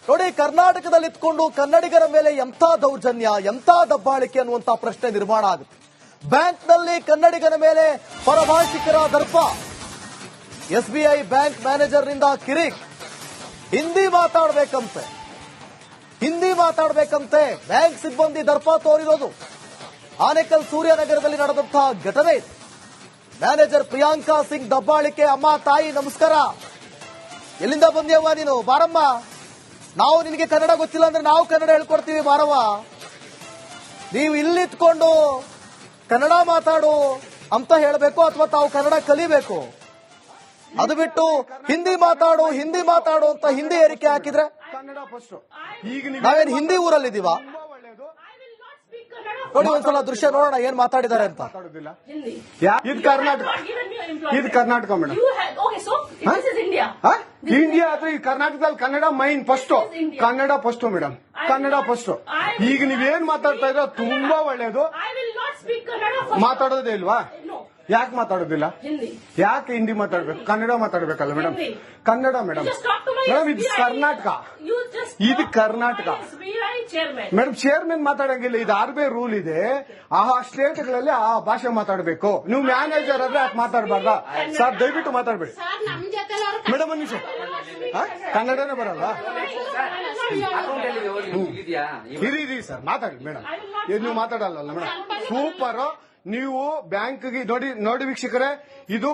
ನೋಡಿ, ಕರ್ನಾಟಕದಲ್ಲಿ ಇದ್ಕೊಂಡು ಕನ್ನಡಿಗರ ಮೇಲೆ ಎಂಥ ದೌರ್ಜನ್ಯ, ಎಂಥ ದಬ್ಬಾಳಿಕೆ ಅನ್ನುವಂತ ಪ್ರಶ್ನೆ ನಿರ್ಮಾಣ ಆಗುತ್ತೆ. ಬ್ಯಾಂಕ್ನಲ್ಲಿ ಕನ್ನಡಿಗರ ಮೇಲೆ ಪರಭಾಷಿಕರ ದರ್ಪ. SBI ಬ್ಯಾಂಕ್ ಮ್ಯಾನೇಜರ್ನಿಂದ ಕಿರಿಕ್. ಹಿಂದಿ ಮಾತಾಡಬೇಕಂತೆ ಬ್ಯಾಂಕ್ ಸಿಬ್ಬಂದಿ ದರ್ಪ ತೋರಿರೋದು. ಆನೇಕಲ್ ಸೂರ್ಯನಗರದಲ್ಲಿ ನಡೆದಂತಹ ಘಟನೆ ಇದು. ಮ್ಯಾನೇಜರ್ ಪ್ರಿಯಾಂಕಾ ಸಿಂಗ್ ದಬ್ಬಾಳಿಕೆ. ಅಮ್ಮ ತಾಯಿ ನಮಸ್ಕಾರ, ಎಲ್ಲಿಂದ ಬಂದ್ಯವ್ವ ನೀನು? ಬಾರಮ್ಮ, ನಾವು ನಿನಗೆ ಕನ್ನಡ ಗೊತ್ತಿಲ್ಲ ಅಂದ್ರೆ ನಾವು ಕನ್ನಡ ಹೇಳ್ಕೊಡ್ತೀವಿ, ಬಾರವ್ವ. ನೀವು ಇಲ್ಲಿತ್ಕೊಂಡು ಕನ್ನಡ ಮಾತಾಡು ಅಂತ ಹೇಳಬೇಕು ಅಥವಾ ತಾವು ಕನ್ನಡ ಕಲಿಬೇಕು. ಅದು ಬಿಟ್ಟು ಹಿಂದಿ ಮಾತಾಡು ಅಂತ ಹಿಂದಿ ಏರಿಕೆ ಹಾಕಿದ್ರೆ ನಾವೇನು ಹಿಂದಿ ಊರಲ್ಲಿದ್ದೀವ? ನೋಡಿ, ಒಂದ್ಸಲ ದೃಶ್ಯ ನೋಡೋಣ ಏನ್ ಮಾತಾಡಿದ್ದಾರೆ ಅಂತ. ಇದು ಕರ್ನಾಟಕ ಮೇಡಮ್. ಇಂಡಿಯಾ ಆದ್ರೆ ಈ ಕರ್ನಾಟಕದಲ್ಲಿ Kannada main first, Kannada first madam, Kannada first. ಈಗ ನೀವೇನ್ ಮಾತಾಡ್ತಾ ಇದ್ರೆ ತುಂಬಾ ಒಳ್ಳೇದು. ಮಾತಾಡೋದೇ ಇಲ್ವಾ? ಯಾಕೆ ಮಾತಾಡೋದಿಲ್ಲ? ಯಾಕೆ ಹಿಂದಿ ಮಾತಾಡ್ಬೇಕು? ಕನ್ನಡ ಮಾತಾಡ್ಬೇಕಲ್ಲ ಮೇಡಮ್. ಕನ್ನಡ ಮೇಡಮ್. ಇದು ಕರ್ನಾಟಕ, ಇದು ಕರ್ನಾಟಕ ಮೇಡಮ್. ಚೇರ್ಮನ್ ಮಾತಾಡಂಗಿಲ್ಲ, ಇದು RBI ರೂಲ್ ಇದೆ. ಆ ಸ್ಟೇಟ್ಗಳಲ್ಲಿ ಆ ಭಾಷೆ ಮಾತಾಡಬೇಕು. ನೀವು ಮ್ಯಾನೇಜರ್ ಆದ್ರೆ ಯಾಕೆ ಮಾತಾಡಬಾರ್ದ ಸರ್? ದಯವಿಟ್ಟು ಮಾತಾಡ್ಬೇಡಿ ಮೇಡಮ್. ಒಂದು ನಿಮಿಷ, ಕನ್ನಡನೇ ಬರಲ್ಲ? ಇರಿ ಸರ್, ಮಾತಾಡಿ ಮೇಡಮ್. ನೀವು ಮಾತಾಡಲ್ಲ ಮೇಡಮ್. ಸೂಪರ್. ನೀವು ಬ್ಯಾಂಕ್ಗೆ ನೋಡಿ ವೀಕ್ಷಕರೇ, ಇದು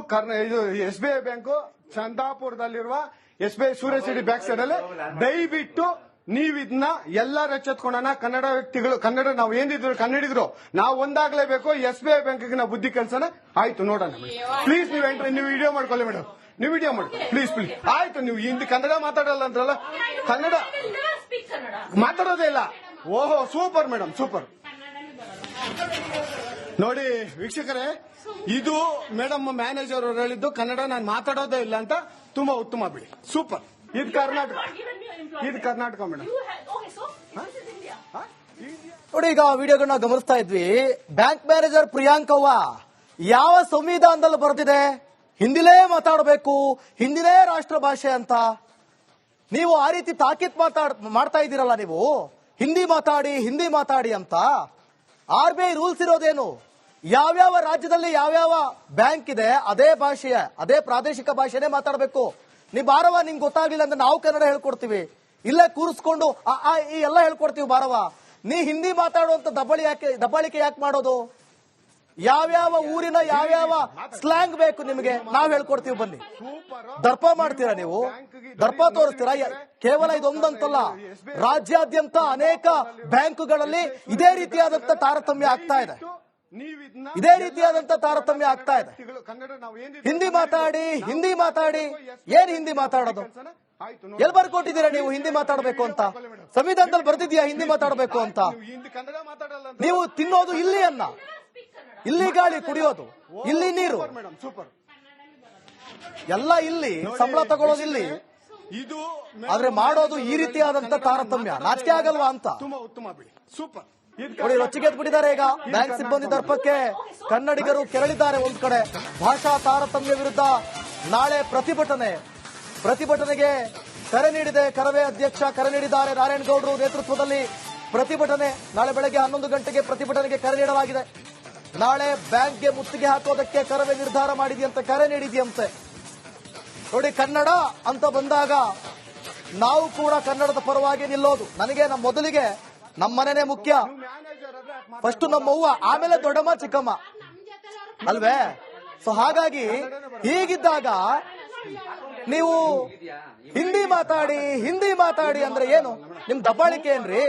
SBI ಬ್ಯಾಂಕು ಚಂದಾಪುರದಲ್ಲಿರುವ SBI ಸೂರ್ಯ ಸಿಟಿ ಬ್ಯಾಕ್ ಸೈಡ್ ಅಲ್ಲಿ. ದಯವಿಟ್ಟು ನೀವು ಇದನ್ನ ಎಲ್ಲರೂ ಎಚ್ಚೆತ್ಕೊಳ್ಳೋಣ. ಕನ್ನಡ ವ್ಯಕ್ತಿಗಳು, ಕನ್ನಡ ನಾವು ಏನಿದ್ರು ಕನ್ನಡಿಗರು ನಾವು ಒಂದಾಗ್ಲೇಬೇಕು. SBI ಬ್ಯಾಂಕ್ಗೆ ನಾವು ಬುದ್ಧಿ ಕಲ್ಸೋಣ. ಆಯ್ತು, ನೋಡೋಣ ಪ್ಲೀಸ್. ನೀವು ವಿಡಿಯೋ ಮಾಡ್ಕೊಳ್ಳಿ ಮೇಡಮ್, ನೀವು ವಿಡಿಯೋ ಮಾಡ್ಕೊಳ್ಳಿ ಪ್ಲೀಸ್. ಆಯ್ತು, ನೀವು ಹಿಂದಿ ಕನ್ನಡ ಮಾತಾಡಲ್ಲ ಅಂದ್ರಲ್ಲ, ಕನ್ನಡ ಮಾತಾಡೋದೇ ಇಲ್ಲ. ಓಹೋ, ಸೂಪರ್ ಮೇಡಮ್, ಸೂಪರ್. ನೋಡಿ ವೀಕ್ಷಕರೇ, ಇದು ಮೇಡಮ್ ಮ್ಯಾನೇಜರ್ ಅವರು ಹೇಳಿದ್ದು ಕನ್ನಡ ನಾನು ಮಾತಾಡೋದೇ ಇಲ್ಲ ಅಂತ. ತುಂಬಾ ಉತ್ತಮ ಬಿಡಿ, ಸೂಪರ್. ಇದು ಕರ್ನಾಟಕ, ಇದು ಕರ್ನಾಟಕ ಮೇಡಮ್. ನೋಡಿ, ಈಗ ವಿಡಿಯೋಗಳನ್ನ ಗಮನಿಸ್ತಾ ಇದ್ವಿ. ಬ್ಯಾಂಕ್ ಮ್ಯಾನೇಜರ್ ಪ್ರಿಯಾಂಕವ್ವ ಯಾವ ಸಂವಿಧಾನದಲ್ಲಿ ಬರೆದಿದೆ ಹಿಂದಿಲೇ ಮಾತಾಡಬೇಕು, ಹಿಂದಿನೇ ರಾಷ್ಟ್ರ ಭಾಷೆ ಅಂತ? ನೀವು ಆ ರೀತಿ ತಾಕೀತ್ ಮಾಡ್ತಾ ಇದ್ದೀರಲ್ಲ, ನೀವು ಹಿಂದಿ ಮಾತಾಡಿ ಅಂತ. RBI ರೂಲ್ಸ್ ಇರೋದೇನು? ಯಾವ್ಯಾವ ರಾಜ್ಯದಲ್ಲಿ ಯಾವ್ಯಾವ ಬ್ಯಾಂಕ್ ಇದೆ ಅದೇ ಭಾಷೆಯ, ಅದೇ ಪ್ರಾದೇಶಿಕ ಭಾಷೆನೇ ಮಾತಾಡಬೇಕು. ನೀ ಬಾರವ, ನಿಂಗೆ ಗೊತ್ತಾಗ್ಲಿಲ್ಲ ಅಂದ್ರೆ ನಾವು ಕನ್ನಡ ಹೇಳ್ಕೊಡ್ತೀವಿ. ಇಲ್ಲೇ ಕೂರಿಸ್ಕೊಂಡು ಈ ಎಲ್ಲ ಹೇಳ್ಕೊಡ್ತೀವಿ, ಬಾರವ. ನೀ ಹಿಂದಿ ಮಾತಾಡುವಂತ ದಬ್ಬಾಳಿಕೆ ಯಾಕೆ ಮಾಡೋದು? ಯಾವ್ಯಾವ ಊರಿನ ಯಾವ್ಯಾವ ಸ್ಲ್ಯಾಂಗ್ ಬೇಕು ನಿಮಗೆ, ನಾವ್ ಹೇಳ್ಕೊಡ್ತೀವಿ, ಬನ್ನಿ. ದರ್ಪ ಮಾಡ್ತೀರಾ ನೀವು? ದರ್ಪ ತೋರಿಸ್ತೀರಾ? ಕೇವಲ ಇದೊಂದಂತಲ್ಲ, ರಾಜ್ಯಾದ್ಯಂತ ಅನೇಕ ಬ್ಯಾಂಕುಗಳಲ್ಲಿ ಇದೇ ರೀತಿಯಾದಂತ ತಾರತಮ್ಯ ಆಗ್ತಾ ಇದೆ. ಹಿಂದಿ ಮಾತಾಡಿ ಏನ್ ಹಿಂದಿ ಮಾತಾಡೋದು? ಎಲ್ಲಿ ಬರ್ಕೊಟ್ಟಿದ್ದೀರಾ ನೀವು ಹಿಂದಿ ಮಾತಾಡಬೇಕು ಅಂತ? ಸಂವಿಧಾನದಲ್ಲಿ ಬರ್ದಿದ್ಯಾ ಹಿಂದಿ ಮಾತಾಡಬೇಕು ಅಂತ? ನೀವು ತಿನ್ನೋದು ಇಲ್ಲಿ ಅನ್ನ, ಇಲ್ಲಿ ಗಾಳಿ ಕುಡಿಯೋದು, ಇಲ್ಲಿ ನೀರು, ಎಲ್ಲ ಇಲ್ಲಿ, ಸಂಬಳ ತಗೊಳ್ಳೋದು ಇಲ್ಲಿ, ಆದ್ರೆ ಮಾಡೋದು ಈ ರೀತಿಯಾದಂತ ತಾರತಮ್ಯ. ನಾಚಿಕೆ ಆಗಲ್ವಾ ಅಂತ? ಸೂಪರ್. ನೋಡಿ, ರೊಚ್ಚಿಗೆದ್ದು ಬಿಟ್ಟಿದ್ದಾರೆ. ಈಗ ಬ್ಯಾಂಕ್ ಸಿಬ್ಬಂದಿ ದರ್ಪಕ್ಕೆ ಕನ್ನಡಿಗರು ಕೆರಳಿದ್ದಾರೆ. ಒಂದ್ ಕಡೆ ಭಾಷಾ ತಾರತಮ್ಯ ವಿರುದ್ಧ ನಾಳೆ ಪ್ರತಿಭಟನೆಗೆ ಕರೆ ನೀಡಿದೆ ಕರವೇ ಅಧ್ಯಕ್ಷ. ಕರೆ ನೀಡಿದ್ದಾರೆ ನಾರಾಯಣಗೌಡರು ನೇತೃತ್ವದಲ್ಲಿ ಪ್ರತಿಭಟನೆ. ನಾಳೆ ಬೆಳಗ್ಗೆ 11 ಗಂಟೆಗೆ ಪ್ರತಿಭಟನೆಗೆ ಕರೆ ನೀಡಲಾಗಿದೆ. ನಾಳೆ ಬ್ಯಾಂಕ್ಗೆ ಮುತ್ತಿಗೆ ಹಾಕೋದಕ್ಕೆ ಕರವೇ ನಿರ್ಧಾರ ಮಾಡಿದೆಯಂತೆ, ಕರೆ ನೀಡಿದೆಯಂತೆ. ನೋಡಿ, ಕನ್ನಡ ಅಂತ ಬಂದಾಗ ನಾವು ಕೂಡ ಕನ್ನಡದ ಪರವಾಗಿ ನಿಲ್ಲೋದು. ನನಗೆ ಮೊದಲಿಗೆ ನಮ್ಮ ಮನೆನೇ ಮುಖ್ಯ. ಫಸ್ಟ್ ನಮ್ಮವ್ವ, ಆಮೇಲೆ ದೊಡ್ಡಮ್ಮ ಚಿಕ್ಕಮ್ಮ ಅಲ್ವೇ? ಸೊ ಹಾಗಾಗಿ ಹೀಗಿದ್ದಾಗ ನೀವು ಹಿಂದಿ ಮಾತಾಡಿ ಅಂದ್ರೆ ಏನು? ನಿಮ್ ದಬ್ಬಾಳಿಕೆ ಏನ್ರಿ?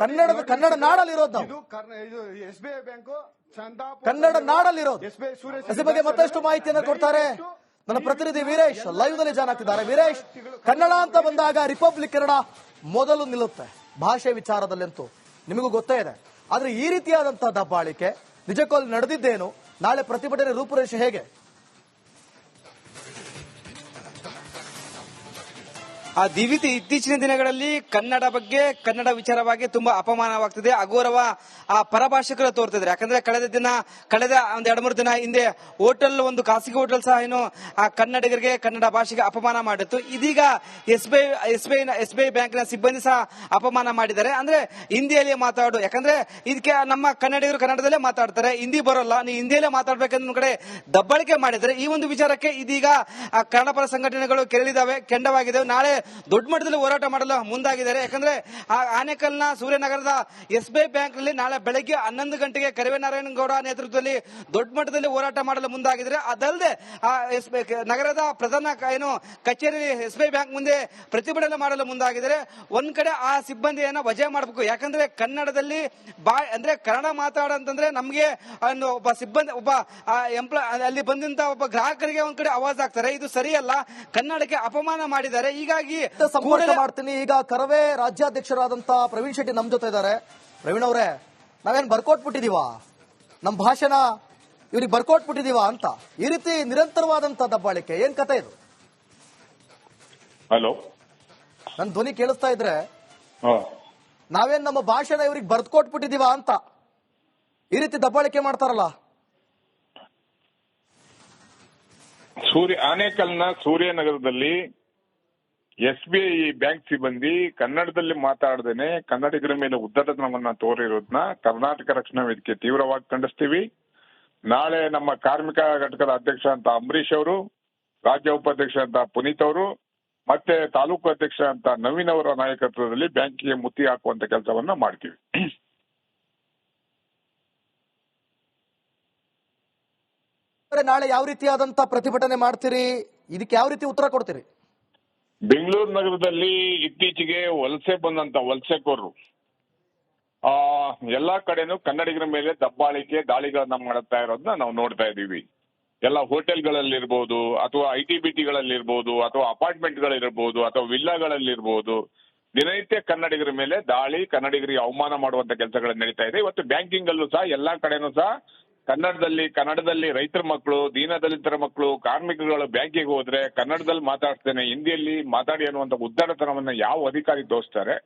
ಕನ್ನಡ ನಾಡಲ್ಲಿರೋದು ನಾವು, ಕನ್ನಡ ನಾಡಲ್ಲಿರೋದು. ಇದ್ರ ಬಗ್ಗೆ ಮತ್ತಷ್ಟು ಮಾಹಿತಿಯನ್ನು ಕೊಡ್ತಾರೆ ನನ್ನ ಪ್ರತಿನಿಧಿ ವೀರೇಶ್. ಲೈವ್ ನಲ್ಲಿ ಜಾಯ್ನ್ ಆಗ್ತಿದ್ದಾರೆ. ವೀರೇಶ್, ಕನ್ನಡ ಅಂತ ಬಂದಾಗ ರಿಪಬ್ಲಿಕ್ ಕನ್ನಡ ಮೊದಲು ನಿಲ್ಲುತ್ತೆ ಭಾಷೆ ವಿಚಾರದಲ್ಲಂತೂ, ನಿಮಗೂ ಗೊತ್ತೇ ಇದೆ. ಆದ್ರೆ ಈ ರೀತಿಯಾದಂತಹ ದಬ್ಬಾಳಿಕೆ ನಿಜಕ್ಕೂ ಅಲ್ಲಿ ನಡೆದಿದ್ದೇನು? ನಾಳೆ ಪ್ರತಿಭಟನೆ ರೂಪುರೇಷೆ ಹೇಗೆ? ಇತ್ತೀಚಿನ ದಿನಗಳಲ್ಲಿ ಕನ್ನಡ ಬಗ್ಗೆ ಕನ್ನಡ ವಿಚಾರವಾಗಿ ತುಂಬಾ ಅಪಮಾನವಾಗ್ತಿದೆ, ಅಗೌರವ ಪರಭಾಷಿಕರು ತೋರ್ತಿದ್ದಾರೆ. ಯಾಕಂದ್ರೆ ಕಳೆದ ಒಂದ್ 2-3 ದಿನ ಹಿಂದೆ ಒಂದು ಖಾಸಗಿ ಹೋಟೆಲ್ ಸಹ ಏನು ಆ ಕನ್ನಡಿಗರಿಗೆ ಕನ್ನಡ ಭಾಷೆಗೆ ಅಪಮಾನ ಮಾಡಿತ್ತು. ಇದೀಗ ಎಸ್ಬಿಐ ಬ್ಯಾಂಕ್ನ ಸಿಬ್ಬಂದಿ ಸಹ ಅಪಮಾನ ಮಾಡಿದ್ದಾರೆ. ಅಂದ್ರೆ ಹಿಂದಿಯಲ್ಲಿ ಮಾತಾಡು, ಯಾಕಂದ್ರೆ ಇದಕ್ಕೆ ನಮ್ಮ ಕನ್ನಡಿಗರು ಕನ್ನಡದಲ್ಲೇ ಮಾತಾಡ್ತಾರೆ, ಹಿಂದಿ ಬರೋಲ್ಲ, ನೀವು ಹಿಂದಿಯಲ್ಲೇ ಮಾತಾಡ್ಬೇಕಂದ ಕಡೆ ದಬ್ಬಾಳಿಕೆ ಮಾಡಿದ್ದಾರೆ. ಈ ಒಂದು ವಿಚಾರಕ್ಕೆ ಇದೀಗ ಕನ್ನಡ ಪರ ಸಂಘಟನೆಗಳು ಕೆಂಡವಾಗಿದ್ದಾವೆ. ನಾಳೆ ದೊಡ್ಡ ಮಟ್ಟದಲ್ಲಿ ಹೋರಾಟ ಮಾಡಲು ಮುಂದಾಗಿದ್ದಾರೆ. ಯಾಕಂದ್ರೆ ಆನೇಕಲ್ನ ಸೂರ್ಯನಗರದ ಎಸ್ಬಿಐ ಬ್ಯಾಂಕ್ ನಲ್ಲಿ ನಾಳೆ ಬೆಳಗ್ಗೆ 11 ಗಂಟೆಗೆ ಕರಿವೆನಾರಾಯಣಗೌಡ ನೇತೃತ್ವದಲ್ಲಿ ದೊಡ್ಡ ಮಟ್ಟದಲ್ಲಿ ಹೋರಾಟ ಮಾಡಲು ಮುಂದಾಗಿದ್ದಾರೆ. ಅದಲ್ಲದೆ ನಗರದ ಪ್ರಧಾನ ಕಚೇರಿ ಎಸ್ಬಿಐ ಬ್ಯಾಂಕ್ ಮುಂದೆ ಪ್ರತಿಭಟನೆ ಮಾಡಲು ಮುಂದಾಗಿದ್ದಾರೆ. ಒಂದ್ ಕಡೆ ಆ ಸಿಬ್ಬಂದಿಯನ್ನ ವಜಾ ಮಾಡಬೇಕು, ಯಾಕಂದ್ರೆ ಕನ್ನಡದಲ್ಲಿ ಅಂದ್ರೆ ಕನ್ನಡ ಮಾತಾಡಂತಂದ್ರೆ ನಮ್ಗೆ ಒಬ್ಬ ಸಿಬ್ಬಂದಿ ಅಲ್ಲಿ ಬಂದಂತ ಒಬ್ಬ ಗ್ರಾಹಕರಿಗೆ ಒಂದ್ ಕಡೆ ಆವಾಜ್ ಆಗ್ತಾರೆ. ಇದು ಸರಿಯಲ್ಲ, ಕನ್ನಡಕ್ಕೆ ಅಪಮಾನ ಮಾಡಿದ್ದಾರೆ. ಹೀಗಾಗಿ ಸಂಪರ್ಕ ಮಾಡ್ತೀನಿ. ಈಗ ಕರವೇ ರಾಜ್ಯಾಧ್ಯಕ್ಷರಾದಂತ ಪ್ರವೀಣ್ ಶೆಟ್ಟಿ ನಮ್ ಜೊತೆ ಇದ್ದಾರೆ. ಪ್ರವೀಣ್ ಅವರೇ, ನಾವೇನ್ ಬರ್ಕೊಟ್ಬಿಟ್ಟಿದೀವಾ ನಮ್ ಭಾಷಣ ಇವ್ರಿಗೆ ಬರ್ಕೊಟ್ಬಿಟ್ಟಿದೀವಾ ಅಂತ? ಈ ರೀತಿ ನಿರಂತರವಾದಂತ ದಬ್ಬಾಳಿಕೆ ಏನ್ ಕತೆ ಇದು? ಹಲೋ, ನನ್ ಧ್ವನಿ ಕೇಳಿಸ್ತಾ ಇದ್ರೆ ನಾವೇನ್ ನಮ್ಮ ಭಾಷಣ ಇವ್ರಿಗೆ ಬರ್ಕೊಟ್ಬಿಟ್ಟಿದೀವಾ ಅಂತ ಈ ರೀತಿ ದಬ್ಬಾಳಿಕೆ ಮಾಡ್ತಾರಲ್ಲ? ಆನೇಕಲ್ನ ಸೂರ್ಯನಗರದಲ್ಲಿ ಎಸ್ಬಿಐ ಬ್ಯಾಂಕ್ ಸಿಬ್ಬಂದಿ ಕನ್ನಡದಲ್ಲಿ ಮಾತಾಡದೇನೆ ಕನ್ನಡಿಗರ ಮೇಲೆ ಉದ್ದಟತನವನ್ನ ತೋರಿರೋದನ್ನ ಕರ್ನಾಟಕ ರಕ್ಷಣಾ ವೇದಿಕೆ ತೀವ್ರವಾಗಿ ಖಂಡಿಸ್ತೀವಿ. ನಾಳೆ ನಮ್ಮ ಕಾರ್ಮಿಕ ಘಟಕದ ಅಧ್ಯಕ್ಷ ಅಂತ ಅಂಬರೀಶ್ ಅವರು, ರಾಜ್ಯ ಉಪಾಧ್ಯಕ್ಷ ಅಂತ ಪುನೀತ್ ಅವರು, ಮತ್ತೆ ತಾಲೂಕು ಅಧ್ಯಕ್ಷ ಅಂತ ನವೀನ್ ಅವರ ನಾಯಕತ್ವದಲ್ಲಿ ಬ್ಯಾಂಕಿಗೆ ಮುತ್ತಿ ಹಾಕುವಂತ ಕೆಲಸವನ್ನ ಮಾಡ್ತೀವಿ. ನಾಳೆ ಯಾವ ರೀತಿಯಾದಂತ ಪ್ರತಿಭಟನೆ ಮಾಡ್ತೀರಿ? ಇದಕ್ಕೆ ಯಾವ ರೀತಿ ಉತ್ತರ ಕೊಡ್ತೀರಿ? ಬೆಂಗಳೂರು ನಗರದಲ್ಲಿ ಇತ್ತೀಚೆಗೆ ವಲಸೆ ಬಂದಂತ ವಲಸೆಕೋರರು ಎಲ್ಲಾ ಕಡೆನೂ ಕನ್ನಡಿಗರ ಮೇಲೆ ದಬ್ಬಾಳಿಕೆ ದಾಳಿಗಳನ್ನ ಮಾಡುತ್ತಾ ಇರೋದನ್ನ ನಾವು ನೋಡ್ತಾ ಇದೀವಿ. ಎಲ್ಲ ಹೋಟೆಲ್ಗಳಲ್ಲಿರ್ಬೋದು, ಅಥವಾ ITBTಗಳಲ್ಲಿರ್ಬೋದು, ಅಥವಾ ಅಪಾರ್ಟ್ಮೆಂಟ್ಗಳಿರ್ಬೋದು, ಅಥವಾ ವಿಲ್ಲಾಗಳಲ್ಲಿರ್ಬೋದು, ದಿನನಿತ್ಯ ಕನ್ನಡಿಗರ ಮೇಲೆ ದಾಳಿ, ಕನ್ನಡಿಗರಿಗೆ ಅವಮಾನ ಮಾಡುವಂತ ಕೆಲಸಗಳು ನಡೀತಾ ಇದೆ. ಇವತ್ತು ಬ್ಯಾಂಕಿಂಗ್ ಅಲ್ಲೂ ಸಹ ಎಲ್ಲಾ ಕಡೆನೂ ಸಹ ಕನ್ನಡದಲ್ಲಿ ರೈತರ ಮಕ್ಕಳು, ದೀನದಲಿತರ ಮಕ್ಕಳು, ಕಾರ್ಮಿಕಗಳು ಬ್ಯಾಂಕಿಗೆ ಹೋದ್ರೆ ಕನ್ನಡದಲ್ಲಿ ಮಾತಾಡ್ತೇನೆ, ಹಿಂದಿಯಲ್ಲಿ ಮಾತಾಡಿ ಅನ್ನುವಂತ ಉದ್ದಾರತನವನ್ನ ಯಾವ ಅಧಿಕಾರಿ ತೋರಿಸ್ತಾರೆ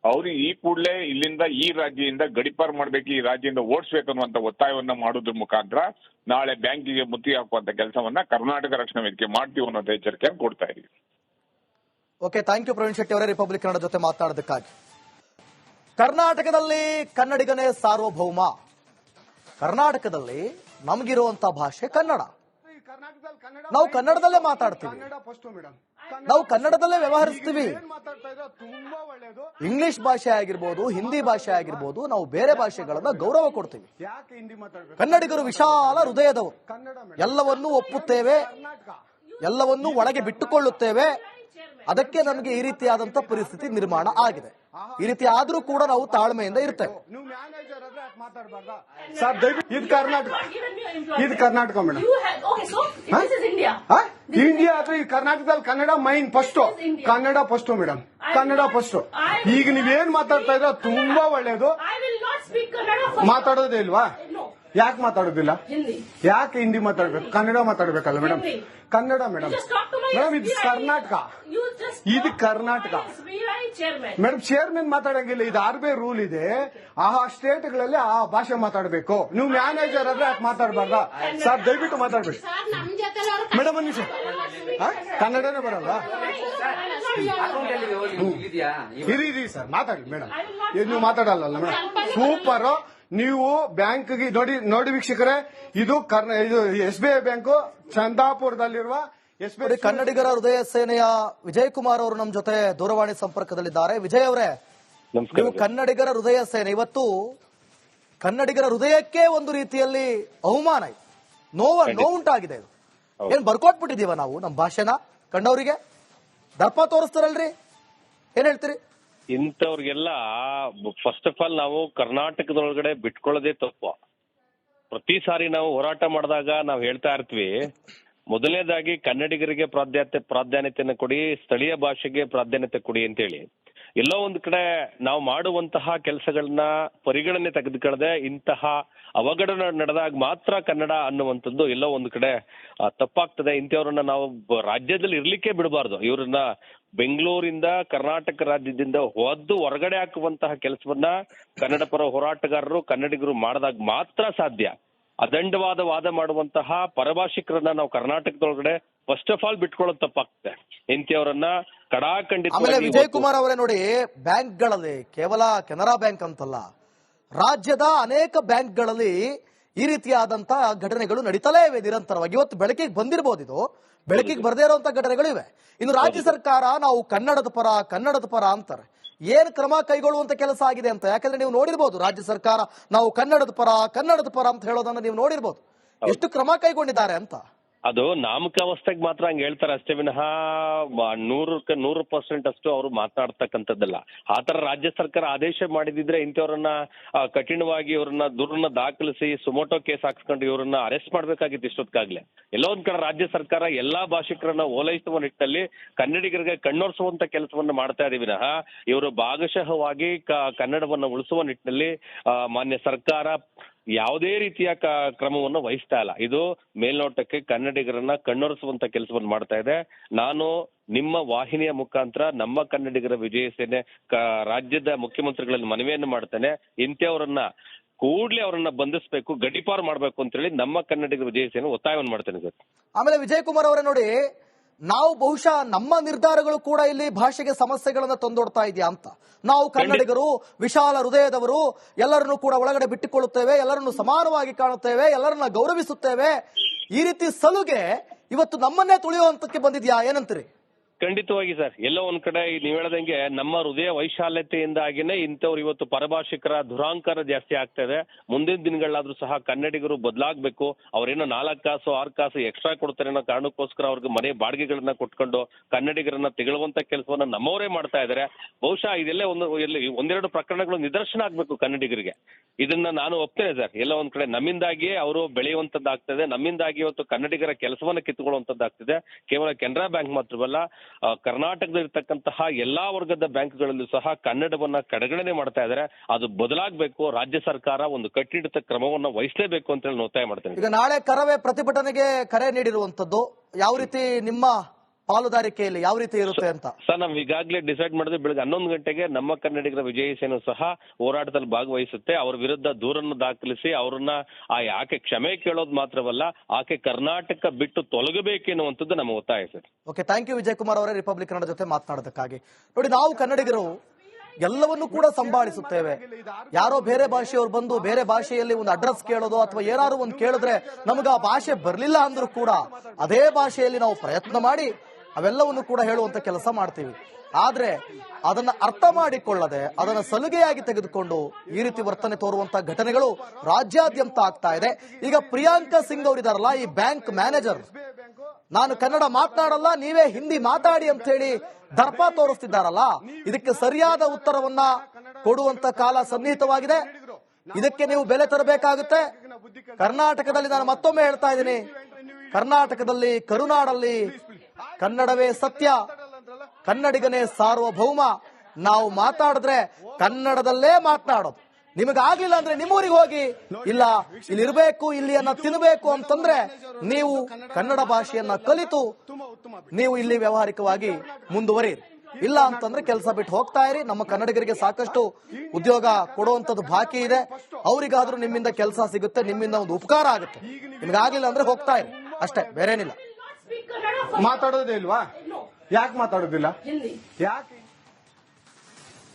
ಅವ್ರು ಈ ಕೂಡಲೇ ಇಲ್ಲಿಂದ ಈ ರಾಜ್ಯದಿಂದ ಗಡಿಪಾರು ಮಾಡ್ಬೇಕು, ಈ ರಾಜ್ಯದಿಂದ ಓಡಿಸ್ಬೇಕು ಅನ್ನುವಂತ ಒತ್ತಾಯವನ್ನ ಮಾಡೋದ್ರ ಮುಖಾಂತರ ನಾಳೆ ಬ್ಯಾಂಕಿಗೆ ಮುತ್ತಿ ಹಾಕುವಂತ ಕೆಲಸವನ್ನ ಕರ್ನಾಟಕ ರಕ್ಷಣಾ ವೇದಿಕೆ ಮಾಡ್ತೀವಿ ಅನ್ನೋ ಎಚ್ಚರಿಕೆಯನ್ನು ಕೊಡ್ತಾ ಇದೀವಿ. Okay, thank you Praveen Shetty ಅವರೇ, ರಿಪಬ್ಲಿಕ್ ಕನ್ನಡ ಜೊತೆ ಮಾತನಾಡೋದಕ್ಕಾಗಿ. ಕರ್ನಾಟಕದಲ್ಲಿ ಕನ್ನಡಿಗನೇ ಸಾರ್ವಭೌಮ. ಕರ್ನಾಟಕದಲ್ಲಿ ನಮಗಿರುವಂತ ಭಾಷೆ ಕನ್ನಡ. ನಾವು ಕನ್ನಡದಲ್ಲೇ ಮಾತಾಡ್ತೀವಿ, ನಾವು ಕನ್ನಡದಲ್ಲೇ ವ್ಯವಹರಿಸ್ತೀವಿ. ಇಂಗ್ಲಿಷ್ ಭಾಷೆ ಆಗಿರ್ಬೋದು, ಹಿಂದಿ ಭಾಷೆ ಆಗಿರ್ಬೋದು, ನಾವು ಬೇರೆ ಭಾಷೆಗಳನ್ನ ಗೌರವ ಕೊಡ್ತೀವಿ. ಕನ್ನಡಿಗರು ವಿಶಾಲ ಹೃದಯದವರು, ಎಲ್ಲವನ್ನೂ ಒಪ್ಪುತ್ತೇವೆ, ಎಲ್ಲವನ್ನೂ ಒಳಗೆ ಬಿಟ್ಟುಕೊಳ್ಳುತ್ತೇವೆ. ಅದಕ್ಕೆ ನಮಗೆ ಈ ರೀತಿಯಾದಂತ ಪರಿಸ್ಥಿತಿ ನಿರ್ಮಾಣ ಆಗಿದೆ. ಈ ರೀತಿ ಆದ್ರೂ ಕೂಡ ನಾವು ತಾಳ್ಮೆಯಿಂದ ಇರ್ತೇವೆ. ಇದು ಕರ್ನಾಟಕ, ಇದು ಕರ್ನಾಟಕ ಮೇಡಮ್. ಇಂಡಿಯಾ ಅಥವಾ ಈ ಕರ್ನಾಟಕದಲ್ಲಿ Kannada main first, Kannada first madam, Kannada first. ಈಗ ನೀವೇನ್ ಮಾತಾಡ್ತಾ ಇದ್ರೆ ತುಂಬಾ ಒಳ್ಳೇದು. ಮಾತಾಡೋದೇ ಇಲ್ವಾ? ಯಾಕೆ ಮಾತಾಡೋದಿಲ್ಲ? ಯಾಕೆ ಹಿಂದಿ ಮಾತಾಡ್ಬೇಕು? ಕನ್ನಡ ಮಾತಾಡ್ಬೇಕಲ್ಲ ಮೇಡಮ್? ಕನ್ನಡ ಮೇಡಮ್. ಮೇಡಮ್ ಇದು ಕರ್ನಾಟಕ, ಇದು ಕರ್ನಾಟಕ ಮೇಡಮ್. ಚೇರ್ಮನ್ ಮಾತಾಡಂಗಿಲ್ಲ, ಇದು RBI ರೂಲ್ ಇದೆ. ಆ ಸ್ಟೇಟ್ಗಳಲ್ಲಿ ಆ ಭಾಷೆ ಮಾತಾಡಬೇಕು. ನೀವು ಮ್ಯಾನೇಜರ್ ಆದ್ರೆ ಯಾಕೆ ಮಾತಾಡಬಾರ್ದ? ಸರ್ ದಯವಿಟ್ಟು ಮಾತಾಡ್ಬೇಕು ಮೇಡಮ್. ಒಂದು ನಿಮಿಷ, ಕನ್ನಡನೇ ಬರಲ್ಲ? ಇರಿ ಸರ್, ಮಾತಾಡಿ ಮೇಡಮ್. ನೀವು ಮಾತಾಡಲ್ಲ ಮೇಡಮ್? ಸೂಪರ್. ನೀವು ಬ್ಯಾಂಕ್ಗೆ ನೋಡಿ ವೀಕ್ಷಕರೇ, ಇದು SBI ಬ್ಯಾಂಕು ಚಂದಾಪುರದಲ್ಲಿರುವ SBI. ಕನ್ನಡಿಗರ ಹೃದಯ ಸೇನೆಯ ವಿಜಯ್ ಕುಮಾರ್ ಅವರು ನಮ್ಮ ಜೊತೆ ದೂರವಾಣಿ ಸಂಪರ್ಕದಲ್ಲಿದ್ದಾರೆ. ವಿಜಯ್ ಅವರೇ, ನೀವು ಕನ್ನಡಿಗರ ಹೃದಯ ಸೇನೆ, ಇವತ್ತು ಕನ್ನಡಿಗರ ಹೃದಯಕ್ಕೆ ಒಂದು ರೀತಿಯಲ್ಲಿ ಅವಮಾನ ಇದೆ, ನೋವುಂಟಾಗಿದೆ. ಇದು ಏನ್ ಬರ್ಕೊಟ್ಬಿಟ್ಟಿದೀವ ನಾವು ನಮ್ಮ ಭಾಷೆನ ಕಂಡವರಿಗೆ? ದರ್ಪ ತೋರಿಸ್ತಾರಲ್ರಿ, ಏನ್ ಹೇಳ್ತೀರಿ? ಇಂಥವ್ರಿಗೆಲ್ಲ ಫಸ್ಟ್ ಆಫ್ ಆಲ್ ನಾವು ಕರ್ನಾಟಕದೊಳಗಡೆ ಬಿಟ್ಕೊಳ್ಳೋದೇ ತಪ್ಪು. ಪ್ರತಿ ಸಾರಿ ನಾವು ಹೋರಾಟ ಮಾಡಿದಾಗ ನಾವು ಹೇಳ್ತಾ ಇರ್ತೀವಿ, ಮೊದಲನೇದಾಗಿ ಕನ್ನಡಿಗರಿಗೆ ಪ್ರಾಧಾನ್ಯತೆಯನ್ನು ಕೊಡಿ, ಸ್ಥಳೀಯ ಭಾಷೆಗೆ ಪ್ರಾಧಾನ್ಯತೆ ಕೊಡಿ ಅಂತೇಳಿ. ಎಲ್ಲೋ ಒಂದು ಕಡೆ ನಾವು ಮಾಡುವಂತಹ ಕೆಲಸಗಳನ್ನ ಪರಿಗಣನೆ ತೆಗೆದುಕೊಳ್ಳದೆ ಇಂತಹ ಅವಘಡ ನಡೆದಾಗ ಮಾತ್ರ ಕನ್ನಡ ಅನ್ನುವಂಥದ್ದು ಎಲ್ಲೋ ಒಂದು ಕಡೆ ತಪ್ಪಾಗ್ತದೆ. ಇಂಥವ್ರನ್ನ ನಾವು ರಾಜ್ಯದಲ್ಲಿ ಇರ್ಲಿಕ್ಕೆ ಬಿಡಬಾರ್ದು. ಇವ್ರನ್ನ ಬೆಂಗಳೂರಿಂದ ಕರ್ನಾಟಕ ರಾಜ್ಯದಿಂದ ಹೊರಗಡೆ ಹಾಕುವಂತಹ ಕೆಲಸವನ್ನ ಕನ್ನಡ ಪರ ಹೋರಾಟಗಾರರು ಕನ್ನಡಿಗರು ಮಾಡಿದಾಗ ಮಾತ್ರ ಸಾಧ್ಯ. ಅದಂಡವಾದ ವಾದ ಮಾಡುವಂತಹ ಪರಭಾಷಿಕರನ್ನ ನಾವು ಕರ್ನಾಟಕದೊಳಗಡೆ ಫಸ್ಟ್ ಆಫ್ ಆಲ್ ಬಿಟ್ಕೊಳ್ಳೋದು ತಪ್ಪಾಗ್ತದೆ. ಇಂಥವ್ರನ್ನ ಆಮೇಲೆ ಕಡಾಖಂಡಿತವಾಗಿ ವಿಜಯ್ ಕುಮಾರ್ ಅವರೇ ನೋಡಿ, ಬ್ಯಾಂಕ್ಗಳಲ್ಲಿ ಕೇವಲ ಕೆನರಾ ಬ್ಯಾಂಕ್ ಅಂತಲ್ಲ, ರಾಜ್ಯದ ಅನೇಕ ಬ್ಯಾಂಕ್ಗಳಲ್ಲಿ ಈ ರೀತಿಯಾದಂತಹ ಘಟನೆಗಳು ನಡೀತಲೇ ಇವೆ ನಿರಂತರವಾಗಿ. ಇವತ್ತು ಬೆಳಕಿಗೆ ಬಂದಿರಬಹುದು, ಇದು ಬೆಳಕಿಗೆ ಬರದೇ ಇರುವಂತಹ ಘಟನೆಗಳು ಇವೆ. ಇನ್ನು ರಾಜ್ಯ ಸರ್ಕಾರ ನಾವು ಕನ್ನಡದ ಪರ ಅಂತಾರೆ. ಏನ್ ಕ್ರಮ ಕೈಗೊಳ್ಳುವಂತ ಕೆಲಸ ಆಗಿದೆ ಅಂತ? ಯಾಕಂದ್ರೆ ನೀವು ನೋಡಿರ್ಬೋದು, ರಾಜ್ಯ ಸರ್ಕಾರ ನಾವು ಕನ್ನಡದ ಪರ ಅಂತ ಹೇಳೋದನ್ನ ನೀವು ನೋಡಿರ್ಬೋದು. ಎಷ್ಟು ಕ್ರಮ ಕೈಗೊಂಡಿದ್ದಾರೆ ಅಂತ. ಅದು ನಾಮಕಾವಸ್ಥೆಗೆ ಮಾತ್ರ ಹಂಗೆ ಹೇಳ್ತಾರೆ ಅಷ್ಟೇ ವಿನಃ 100% ಅಷ್ಟು ಅವರು ಮಾತನಾಡ್ತಕ್ಕಂಥದ್ದಲ್ಲ. ಆತರ ರಾಜ್ಯ ಸರ್ಕಾರ ಆದೇಶ ಮಾಡಿದಿದ್ರೆ ಇಂಥವ್ರನ್ನ ಕಠಿಣವಾಗಿ ಇವ್ರನ್ನ ದೂರನ್ನ ದಾಖಲಿಸಿ ಸುಮೋಟೋ ಕೇಸ್ ಹಾಕ್ಸ್ಕೊಂಡು ಇವ್ರನ್ನ ಅರೆಸ್ಟ್ ಮಾಡ್ಬೇಕಾಗಿತ್ತು ಇಷ್ಟೊತ್ತಿಗಾಗ್ಲೇ. ಎಲ್ಲೋ ಒಂದ್ ಕಡೆ ರಾಜ್ಯ ಸರ್ಕಾರ ಎಲ್ಲಾ ಭಾಷಿಕರನ್ನ ಓಲೈಸುವ ನಿಟ್ಟಿನಲ್ಲಿ ಕನ್ನಡಿಗರಿಗೆ ಕಣ್ಣೊರೆಸುವಂತ ಕೆಲಸವನ್ನ ಮಾಡ್ತಾ ಇದೆ ವಿನಃ ಇವರು ಭಾಗಶಃವಾಗಿ ಕನ್ನಡವನ್ನ ಉಳಿಸುವ ನಿಟ್ಟಿನಲ್ಲಿ ಮಾನ್ಯ ಸರ್ಕಾರ ಯಾವುದೇ ರೀತಿಯ ಕ್ರಮವನ್ನು ವಹಿಸ್ತಾ ಇಲ್ಲ. ಇದು ಮೇಲ್ನೋಟಕ್ಕೆ ಕನ್ನಡಿಗರನ್ನ ಕಣ್ಣೊರೆಸುವಂತ ಕೆಲಸವನ್ನು ಮಾಡ್ತಾ ಇದೆ. ನಾನು ನಿಮ್ಮ ವಾಹಿನಿಯ ಮುಖಾಂತರ ನಮ್ಮ ಕನ್ನಡಿಗರ ವಿಜಯ ಸೇನೆ ರಾಜ್ಯದ ಮುಖ್ಯಮಂತ್ರಿಗಳಲ್ಲಿ ಮನವಿಯನ್ನು ಮಾಡ್ತೇನೆ. ಇಂಥವರನ್ನ ಕೂಡ್ಲೆ ಅವರನ್ನ ಬಂಧಿಸಬೇಕು, ಗಡೀಪಾರು ಮಾಡ್ಬೇಕು ಅಂತ ಹೇಳಿ ನಮ್ಮ ಕನ್ನಡಿಗರ ವಿಜಯ ಸೇನೆ ಒತ್ತಾಯವನ್ನು ಮಾಡ್ತೇನೆ ಸರ್. ಆಮೇಲೆ ವಿಜಯ್ ಕುಮಾರ್ ಅವರೇ ನೋಡಿ, ನಾವು ಬಹುಶಃ ನಮ್ಮ ನಿರ್ಧಾರಗಳು ಕೂಡ ಇಲ್ಲಿ ಭಾಷೆಗೆ ಸಮಸ್ಯೆಗಳನ್ನ ತಂದೊಡ್ತಾ ಇದೆಯಾ ಅಂತ. ನಾವು ಕನ್ನಡಿಗರು ವಿಶಾಲ ಹೃದಯದವರು, ಎಲ್ಲರನ್ನು ಕೂಡ ಒಳಗಡೆ ಬಿಟ್ಟುಕೊಳ್ಳುತ್ತೇವೆ, ಎಲ್ಲರನ್ನು ಸಮಾನವಾಗಿ ಕಾಣುತ್ತೇವೆ, ಎಲ್ಲರನ್ನ ಗೌರವಿಸುತ್ತೇವೆ. ಈ ರೀತಿ ಸಲುಗೆ ಇವತ್ತು ನಮ್ಮನ್ನೇ ತುಳಿಯುವಂತಕ್ಕೆ ಬಂದಿದ್ಯಾ, ಏನಂತೀರಿ? ಖಂಡಿತವಾಗಿ ಸರ್. ಎಲ್ಲೋ ಒಂದ್ ಕಡೆ ನೀವ್ ಹೇಳದಂಗೆ ನಮ್ಮ ಹೃದಯ ವೈಶಾಲ್ಯತೆಯಿಂದಾಗಿನೇ ಇಂಥವ್ರು ಇವತ್ತು ಪರಭಾಷಿಕರ ದುರಾಂಕಾರ ಜಾಸ್ತಿ ಆಗ್ತಾ ಇದೆ. ಮುಂದಿನ ದಿನಗಳಾದ್ರೂ ಸಹ ಕನ್ನಡಿಗರು ಬದಲಾಗಬೇಕು. ಅವ್ರೇನೋ 4 ಕಾಸು 6 ಕಾಸು ಎಕ್ಸ್ಟ್ರಾ ಕೊಡ್ತಾರೆ ಅನ್ನೋ ಕಾರಣಕ್ಕೋಸ್ಕರ ಅವ್ರಿಗೆ ಮನೆ ಬಾಡಿಗೆಗಳನ್ನ ಕೊಟ್ಕೊಂಡು ಕನ್ನಡಿಗರನ್ನ ತೆಗಳುವಂತ ಕೆಲಸವನ್ನ ನಮ್ಮವರೇ ಮಾಡ್ತಾ ಇದಾರೆ. ಬಹುಶಃ ಇದೆಲ್ಲ ಒಂದೆರಡು ಪ್ರಕರಣಗಳು ನಿದರ್ಶನ ಆಗ್ಬೇಕು ಕನ್ನಡಿಗರಿಗೆ. ಇದನ್ನ ನಾನು ಒಪ್ತೇನೆ ಸರ್. ಎಲ್ಲ ಒಂದ್ ಕಡೆ ನಮ್ಮಿಂದಾಗಿಯೇ ಅವರು ಬೆಳೆಯುವಂತದ್ದಾಗ್ತದೆ, ನಮ್ಮಿಂದಾಗಿ ಇವತ್ತು ಕನ್ನಡಿಗರ ಕೆಲಸವನ್ನ ಕಿತ್ತುಕೊಳ್ಳುವಂತದ್ದಾಗ್ತಿದೆ. ಕೇವಲ ಕೆನರಾ ಬ್ಯಾಂಕ್ ಮಾತ್ರವಲ್ಲ, ಕರ್ನಾಟಕದಲ್ಲಿರ್ತಕ್ಕಂತಹ ಎಲ್ಲಾ ವರ್ಗದ ಬ್ಯಾಂಕ್ಗಳಲ್ಲೂ ಸಹ ಕನ್ನಡವನ್ನ ಕಡೆಗಣನೆ ಮಾಡ್ತಾ ಇದ್ದಾರೆ. ಅದು ಬದಲಾಗಬೇಕು. ರಾಜ್ಯ ಸರ್ಕಾರ ಒಂದು ಕಟ್ಟಿಟ್ಟ ಕ್ರಮವನ್ನ ವಹಿಸಲೇಬೇಕು ಅಂತ ಹೇಳಿ ಒತ್ತಾಯ ಮಾಡ್ತೇನೆ. ಈಗ ನಾಳೆ ಕರವೇ ಪ್ರತಿಭಟನೆಗೆ ಕರೆ ನೀಡಿರುವಂತದ್ದು ಯಾವ ರೀತಿ, ನಿಮ್ಮ ಪಾಲುದಾರಿಕೆಯಲ್ಲಿ ಯಾವ ರೀತಿ ಇರುತ್ತೆ ಅಂತ? ಸರ್, ನಾವು ಈಗಾಗಲೇ ಡಿಸೈಡ್ ಮಾಡಿದ್ರೆ ಬೆಳಗ್ಗೆ 11 ಗಂಟೆಗೆ ನಮ್ಮ ಕನ್ನಡಿಗರ ವಿಜಯ ಸೇನೆ ಸಹ ಹೋರಾಟದಲ್ಲಿ ಭಾಗವಹಿಸುತ್ತೆ. ಅವರ ವಿರುದ್ಧ ದೂರನ್ನು ದಾಖಲಿಸಿ ಅವರನ್ನ ಆಕೆ ಕ್ಷಮೆ ಕೇಳೋದು ಮಾತ್ರವಲ್ಲ, ಆಕೆ ಕರ್ನಾಟಕ ಬಿಟ್ಟು ತೊಲಗಬೇಕೆನ್ನುವಂಥದ್ದು ನಮ್ಮ ಒತ್ತಾಯ sir. Okay, thank you Vijay Kumar ಅವರೇ, ರಿಪಬ್ಲಿಕ್ ಕನ್ನಡ ಜೊತೆ ಮಾತನಾಡೋದಕ್ಕಾಗಿ. ನೋಡಿ, ನಾವು ಕನ್ನಡಿಗರು ಎಲ್ಲವನ್ನೂ ಕೂಡ ಸಂಭಾಳಿಸುತ್ತೇವೆ. ಯಾರೋ ಬೇರೆ ಭಾಷೆಯವರು ಬಂದು ಬೇರೆ ಭಾಷೆಯಲ್ಲಿ ಒಂದು ಅಡ್ರೆಸ್ ಕೇಳೋದು ಅಥವಾ ಏನಾದ್ರು ಒಂದು ಕೇಳಿದ್ರೆ ನಮಗ ಆ ಭಾಷೆ ಬರ್ಲಿಲ್ಲ ಅಂದ್ರೂ ಕೂಡ ಅದೇ ಭಾಷೆಯಲ್ಲಿ ನಾವು ಪ್ರಯತ್ನ ಮಾಡಿ ಅವೆಲ್ಲವನ್ನು ಕೂಡ ಹೇಳುವಂತ ಕೆಲಸ ಮಾಡ್ತೀವಿ. ಆದ್ರೆ ಅದನ್ನ ಅರ್ಥ ಮಾಡಿಕೊಳ್ಳದೆ ಅದನ್ನ ಸಲುಗೆಯಾಗಿ ತೆಗೆದುಕೊಂಡು ಈ ರೀತಿ ವರ್ತನೆ ತೋರುವಂತ ಘಟನೆಗಳು ರಾಜ್ಯಾದ್ಯಂತ ಆಗ್ತಾ ಇದೆ. ಈಗ ಪ್ರಿಯಾಂಕಾ ಸಿಂಗ್ ಅವರಿದಾರಲ್ಲ, ಈ ಬ್ಯಾಂಕ್ ಮ್ಯಾನೇಜರ್, ನಾನು ಕನ್ನಡ ಮಾತನಾಡಲ್ಲ, ನೀವೇ ಹಿಂದಿ ಮಾತಾಡಿ ಅಂತ ಹೇಳಿ ದರ್ಪ ತೋರಿಸ್ತಿದ್ದಾರಲ್ಲ, ಇದಕ್ಕೆ ಸರಿಯಾದ ಉತ್ತರವನ್ನ ಕೊಡುವಂತ ಕಾಲ ಸನ್ನಿಹಿತವಾಗಿದೆ. ಇದಕ್ಕೆ ನೀವು ಬೆಲೆ ತರಬೇಕಾಗುತ್ತೆ. ಕರ್ನಾಟಕದಲ್ಲಿ ನಾನು ಮತ್ತೊಮ್ಮೆ ಹೇಳ್ತಾ ಇದ್ದೀನಿ, ಕರ್ನಾಟಕದಲ್ಲಿ ಕರುನಾಡಲ್ಲಿ ಕನ್ನಡವೇ ಸತ್ಯ, ಕನ್ನಡಿಗನೇ ಸಾರ್ವಭೌಮ. ನಾವು ಮಾತಾಡಿದ್ರೆ ಕನ್ನಡದಲ್ಲೇ ಮಾತನಾಡೋದು. ನಿಮಗಾಗ್ಲಿಲ್ಲ ಅಂದ್ರೆ ನಿಮ್ಮೂರಿಗೆ ಹೋಗಿ, ಇಲ್ಲ ಇಲ್ಲಿ ಇರಬೇಕು, ಇಲ್ಲಿಯನ್ನ ತಿನ್ನಬೇಕು ಅಂತಂದ್ರೆ ನೀವು ಕನ್ನಡ ಭಾಷೆಯನ್ನ ಕಲಿತು ನೀವು ಇಲ್ಲಿ ವ್ಯಾವಹಾರಿಕವಾಗಿ ಮುಂದುವರಿಯಿರಿ. ಇಲ್ಲ ಅಂತಂದ್ರೆ ಕೆಲಸ ಬಿಟ್ಟು ಹೋಗ್ತಾ ಇರಿ. ನಮ್ಮ ಕನ್ನಡಿಗರಿಗೆ ಸಾಕಷ್ಟು ಉದ್ಯೋಗ ಕೊಡುವಂತದ್ದು ಬಾಕಿ ಇದೆ. ಅವರಿಗಾದ್ರೂ ನಿಮ್ಮಿಂದ ಕೆಲಸ ಸಿಗುತ್ತೆ, ನಿಮ್ಮಿಂದ ಒಂದು ಉಪಕಾರ ಆಗುತ್ತೆ. ನಿಮ್ಗಾಗಿಲ್ಲ ಅಂದ್ರೆ ಹೋಗ್ತಾ ಇರಿ ಅಷ್ಟೇ, ಬೇರೇನಿಲ್ಲ. ಮಾತಾಡೋದೇ ಇಲ್ವಾ? ಯಾಕೆ ಮಾತಾಡೋದಿಲ್ಲ? ಯಾಕೆ